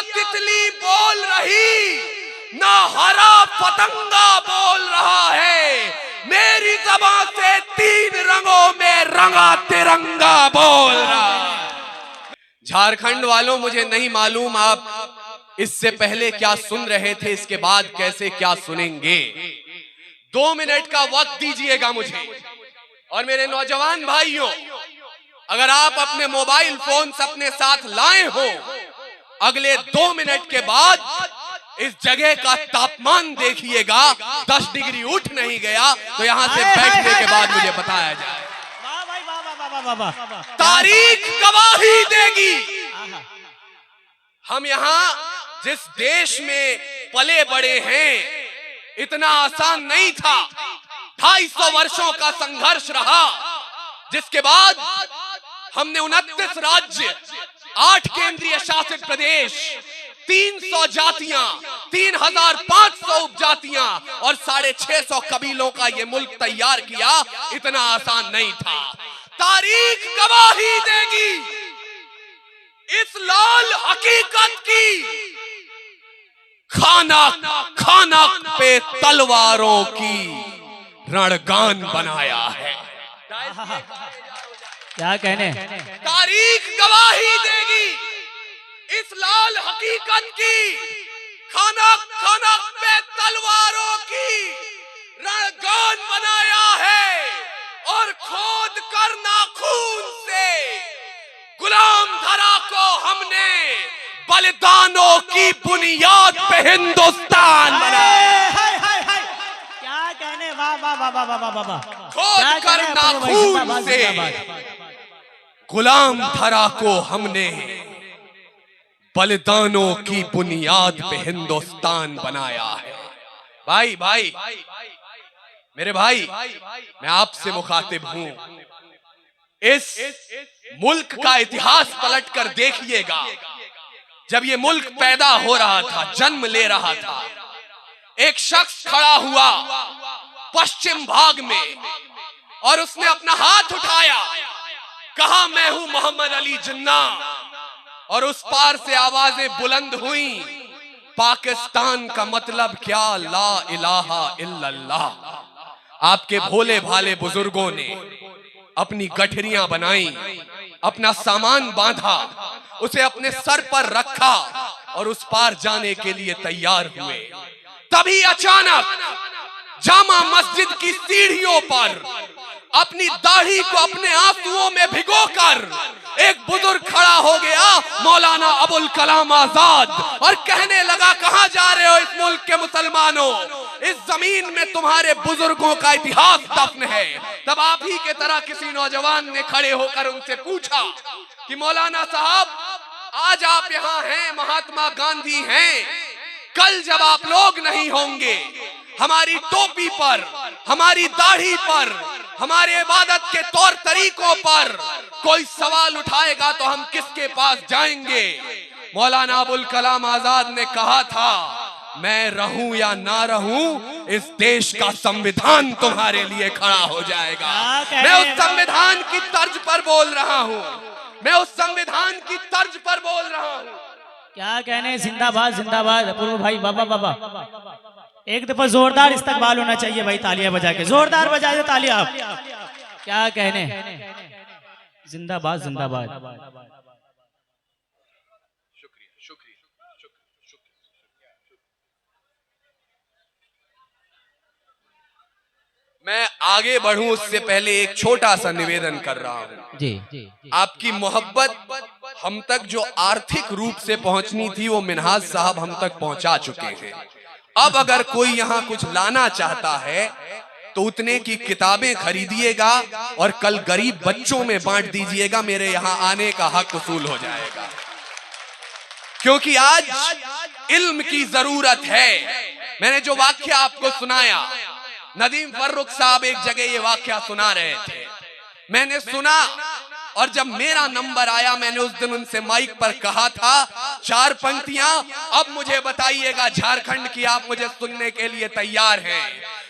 तितली बोल रही, ना हरा पतंगा बोल रहा है, मेरी ज़बान से 3 रंगों में रंगा तिरंगा बोल रहा। झारखंड वालों, मुझे नहीं मालूम आप इससे पहले क्या सुन रहे थे, इसके बाद कैसे क्या सुनेंगे। 2 मिनट का वक्त दीजिएगा मुझे। और मेरे नौजवान भाइयों, अगर आप अपने मोबाइल फोन अपने साथ लाए हो, अगले 2 मिनट के बाद इस जगह का तापमान देखिएगा, 10 डिग्री उठ नहीं गया तो यहां से बैठने के बाद मुझे बताया जाए। तारीख गवाही देगी। हम यहां जिस देश में पले बड़े हैं, इतना आसान नहीं था। 250 वर्षों का संघर्ष रहा, जिसके बाद हमने 29 राज्य, 8 केंद्रीय शासित प्रदेश, 300 जातियां, 3500 उपजातियां और 650 कबीलों का ये मुल्क तैयार किया। इतना आसान नहीं था। तारीख गवाही देगी इस लाल हकीकत की। खाना खाना पे तलवारों की रणगान बनाया है। क्या कहने? तारीख गवाही देगी इस लाल हकीकत की। खाना खाना पे तलवारों की रणगान बनाया है और खोद कर नाखून से गुलाम धरा को हमने बलिदानों की बुनियाद पे हिंदुस्तान बनाया। क्या कहने? वाह वाह वाह वाह वाह वाह वाह। खोद कर नाखून से गुलाम धरा को हमने बलिदानों की बुनियाद पे हिंदुस्तान बनाया है। भाई भाई मेरे भाई, मैं आपसे मुखातिब हूं। इस मुल्क का इतिहास पलट कर देखिएगा। जब ये मुल्क पैदा हो रहा था, जन्म ले रहा था, एक शख्स खड़ा हुआ पश्चिम भाग में और उसने अपना हाथ उठाया, कहा मैं हूं मोहम्मद अली जिन्ना। और उस पार से आवाजें बुलंद हुई, पाकिस्तान का मतलब क्या, ला इलाहा इल्लल्लाह। आपके भोले भाले बुजुर्गों ने अपनी गठरियां बनाई, अपना सामान बांधा, उसे अपने सर पर रखा और उस पार जाने के लिए तैयार हुए। तभी अचानक जामा मस्जिद की सीढ़ियों पर अपनी दाढ़ी को अपने आंसुओं में भिगोकर एक बुजुर्ग खड़ा हो गया, मौलाना अबुल कलाम आजाद, और कहने लगा, कहां जा रहे हो इस मुल्क के मुसलमानों, इस जमीन में तुम्हारे बुजुर्गों का इतिहास दफन है। तब आप ही के तरह किसी नौजवान ने खड़े होकर उनसे पूछा कि मौलाना साहब, आज आप यहाँ हैं, महात्मा गांधी हैं, कल जब आप लोग नहीं होंगे, हमारी टोपी पर, हमारी दाढ़ी पर, हमारे इबादत के तौर तरीकों पर कोई सवाल उठाएगा तो हम किसके पास जाएंगे? मौलाना अबुल कलाम आजाद ने कहा था, मैं रहूं या ना रहूं, इस देश का संविधान तुम्हारे लिए खड़ा हो जाएगा। मैं उस संविधान की तर्ज पर बोल रहा हूं, मैं उस संविधान की तर्ज पर बोल रहा हूं। क्या कहने? जिंदाबाद जिंदाबाद अपूर्व भाई, बाबा बाबा। एक दफा जोरदार इस्तकबाल होना चाहिए भाई, तालियां बजा के, जोरदार बजाए दो तालियां आप। क्या कहने? जिंदाबाद जिंदाबाद। शुक्रिया शुक्रिया शुक्रिया। मैं आगे बढ़ूं उससे पहले एक छोटा सा निवेदन कर रहा हूं। जी। आपकी मोहब्बत हम तक जो आर्थिक रूप से पहुंचनी थी, वो मिनहाज साहब हम तक पहुंचा चुके हैं। अब अगर कोई यहाँ कुछ लाना चाहता है तो उतने की किताबें खरीदिएगा और कल गरीब बच्चों में बांट दीजिएगा, मेरे यहाँ आने का हक वसूल हो जाएगा। क्योंकि आज इल्म की जरूरत है। मैंने जो वाक्य आपको सुनाया, नदीम फर्रुख साहब एक जगह ये वाक्य सुना रहे थे, मैंने सुना, और जब मेरा नंबर आया मैंने उस दिन उनसे माइक पर कहा था, 4 पंक्तियां अब मुझे बताइएगा झारखंड की, आप मुझे सुनने के लिए तैयार हैं।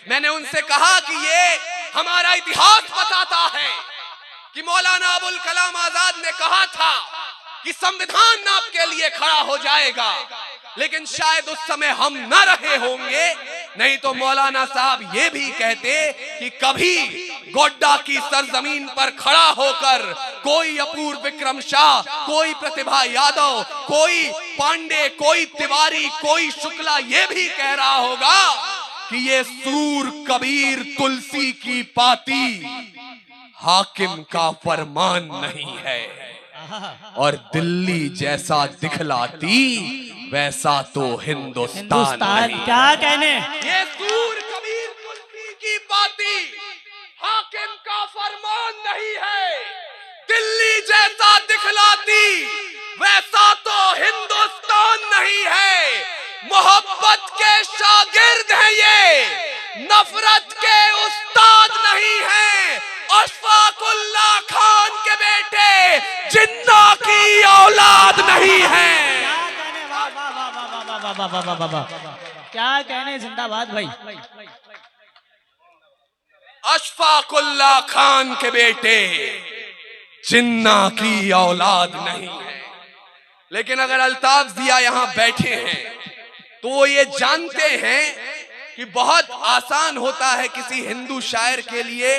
मैंने उनसे कहा कि ये हमारा इतिहास बताता है कि मौलाना अबुल कलाम आजाद ने कहा था कि संविधान आपके लिए खड़ा हो जाएगा, लेकिन शायद उस समय हम न रहे होंगे, नहीं तो मौलाना साहब ये भी कहते कि कभी गोड्डा की सरजमीन पर खड़ा होकर कोई अपूर्व विक्रम शाह, कोई प्रतिभा यादव, कोई पांडे, कोई तिवारी, कोई शुक्ला ये भी कह रहा होगा कि ये सूर कबीर तुलसी की पाती हाकिम का फरमान नहीं है, और दिल्ली जैसा दिखलाती वैसा तो हिंदुस्तान नहीं। क्या कहने, ये सूर कबीर तुलसी की पाती हाकिम का फरमान नहीं है, दिल्ली जैसा दिखलाती वैसा तो हिंदुस्तान नहीं है। मोहब्बत के शागिर्द हैं ये, नफरत के उस्ताद नहीं हैं। अशफाकुल्ला खान के बेटे जिन्ना की औलाद नहीं है। क्या कहने, जिंदाबाद भाई। अशफाकुल्ला खान के बेटे जिन्ना की औलाद नहीं है। लेकिन अगर अल्ताफ जिया यहां बैठे हैं तो वो ये जानते हैं कि बहुत आसान होता है किसी हिंदू शायर के लिए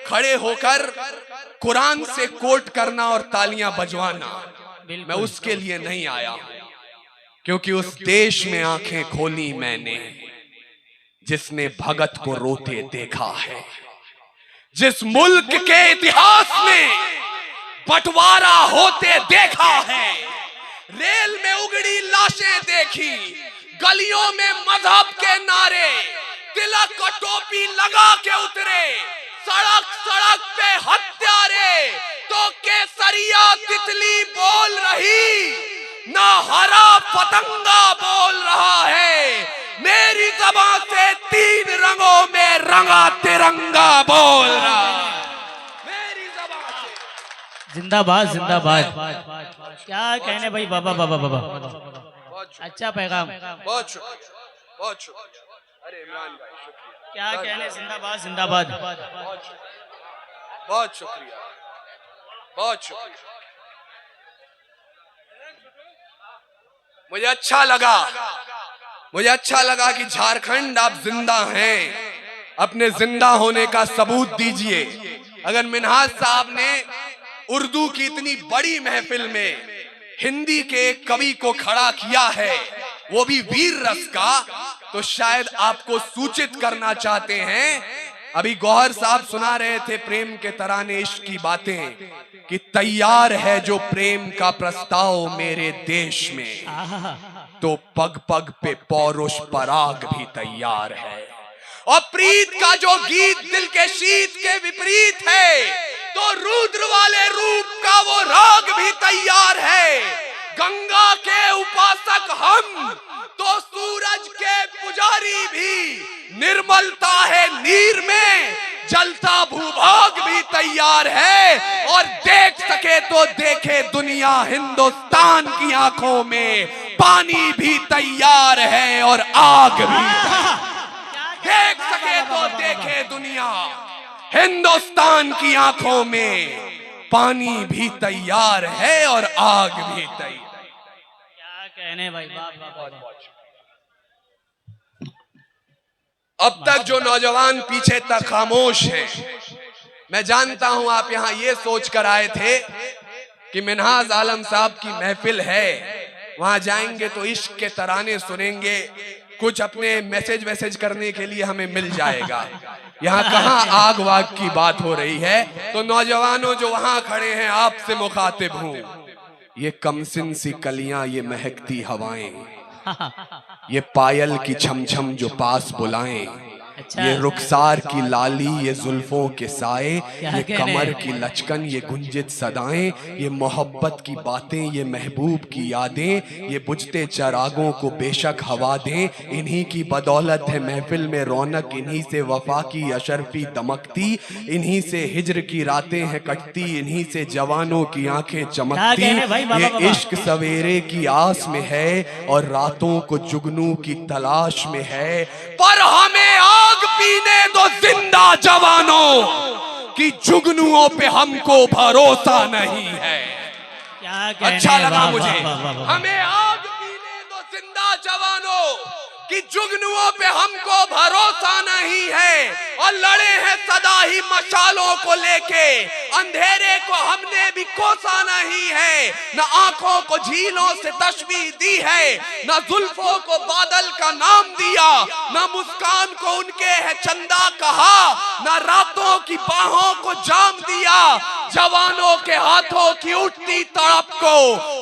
खड़े होकर कुरान से कोट करना और तालियां बजवाना। मैं उसके लिए नहीं आया हूं, क्योंकि उस देश में आंखें खोली मैंने जिसने भगत को रोते देखा है, जिस मुल्क के इतिहास में बंटवारा होते देखा है, रेल में उगड़ी लाशें देखी, गलियों में मजहब के नारे, तिलक और टोपी लगा के उतरे, सड़क सड़क पे हत्यारे, तो केसरिया तितली बोल रही, ना हरा पतंगा बोल रहा है, मेरी ज़बान से 3 रंगों में रंगा तिरंगा बोल रहा है, मेरी ज़बान से। जिंदाबाद जिंदाबाद। क्या कहने भाई, बाबा बाबा बाबा, अच्छा पैगाम, बहुत शुक्रिया, बहुत शुक्रिया। अरे इमरान भाई शुक्रिया। क्या कहने, जिंदाबाद जिंदाबाद। बहुत शुक्रिया, बहुत शुक्रिया। मुझे अच्छा लगा कि झारखंड आप जिंदा हैं, अपने जिंदा होने का सबूत दीजिए। अगर मिन्हाज साहब ने उर्दू की इतनी बड़ी महफिल में हिंदी के एक कवि को खड़ा किया है, वो भी वीर रस का, तो शायद आपको सूचित करना चाहते हैं। अभी गौहर साहब सुना रहे थे प्रेम के तराने, इश्क की बातें, कि तैयार है जो प्रेम का प्रस्ताव मेरे देश में, तो पग पग पे पौरुष पराग भी तैयार है। और प्रीत का जो गीत दिल के शीत के विपरीत है, तो रुद्र वाले रूप का वो राग भी तैयार है। गंगा के उपासक हम, तो सूरज के पुजारी भी, निर्मलता है नीर में, जलता भूभाग भी तैयार है। और देख सके तो देखे दुनिया, हिंदुस्तान की आंखों में पानी भी तैयार है और आग भी। देख सके तो देखे दुनिया, हिंदुस्तान की आंखों में पानी भी तैयार है और आग भी तैयार। क्या कहने भाई, अब तक जो नौजवान पीछे तक खामोश हैं, मैं जानता हूं आप यहां ये सोच कर आए थे कि मिन्हाज आलम साहब की महफिल है, वहां जाएंगे तो इश्क के तराने सुनेंगे, कुछ अपने मैसेज करने के लिए हमें मिल जाएगा। यहाँ कहाँ आग वाग की बात हो रही है। तो नौजवानों जो वहां खड़े हैं, आपसे मुखातिब हूँ, ये कमसिन सी कलियां, ये महकती हवाएं, ये पायल की छमछम जो पास बुलाएं, ये रुखसार की लाली, ये जुल्फों के साए, ये कमर की लचकन, ये गुंजित सदाएं, ये मोहब्बत की बातें, ये महबूब की यादें, ये बुझते चरागों को बेशक हवा दें। इन्हीं की बदौलत है महफिल में रौनक, इन्हीं से वफा की अशरफी दमकती, इन्हीं से हिज्र की रातें हैं कटती, इन्हीं से जवानों की आंखें चमकती। ये इश्क सवेरे की आस में है और रातों को जुगनू की तलाश में है। पर हमें आग पीने दो जिंदा जवानों की, जुगनुओं पे हमको भरोसा नहीं है। क्या अच्छा लगा मुझे। हमें आग पीने दो जिंदा जवानों कि जुगनुओं पे हमको भरोसा नहीं है और लड़े हैं सदा ही मशालों को लेके। अंधेरे को हमने भी कोसा नहीं है, न आंखों को झीलों से तशबीह दी है, न जुल्फों को बादल का नाम दिया, न मुस्कान को उनके है चंदा कहा, न रातों की बाहों को जाम दिया। जवानों के हाथों की उठती तड़प को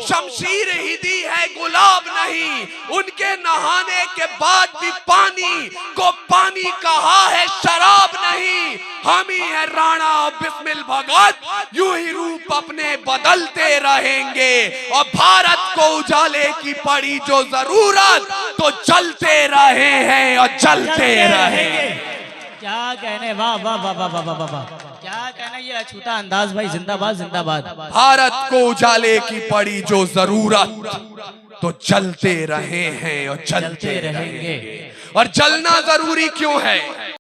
शमशीर ही दी है, गुलाब नहीं। उनके नहाने के बाद भी पानी को पानी कहा है, शराब नहीं। हम ही है राणा बिस्मिल भगत, यूं ही रूप अपने बदलते रहेंगे। और भारत को उजाले की पड़ी जो जरूरत, तो जलते रहे हैं और जलते रहेंगे। क्या कहने, वाह वाह वाह वाह वाह वाह वाह, क्या कहना ये अछूता अंदाज भाई, जिंदाबाद जिंदाबाद। भारत को उजाले की पड़ी जो जरूरत, तो जलते रहे हैं और जलते रहेंगे। और जलना जरूरी क्यों है?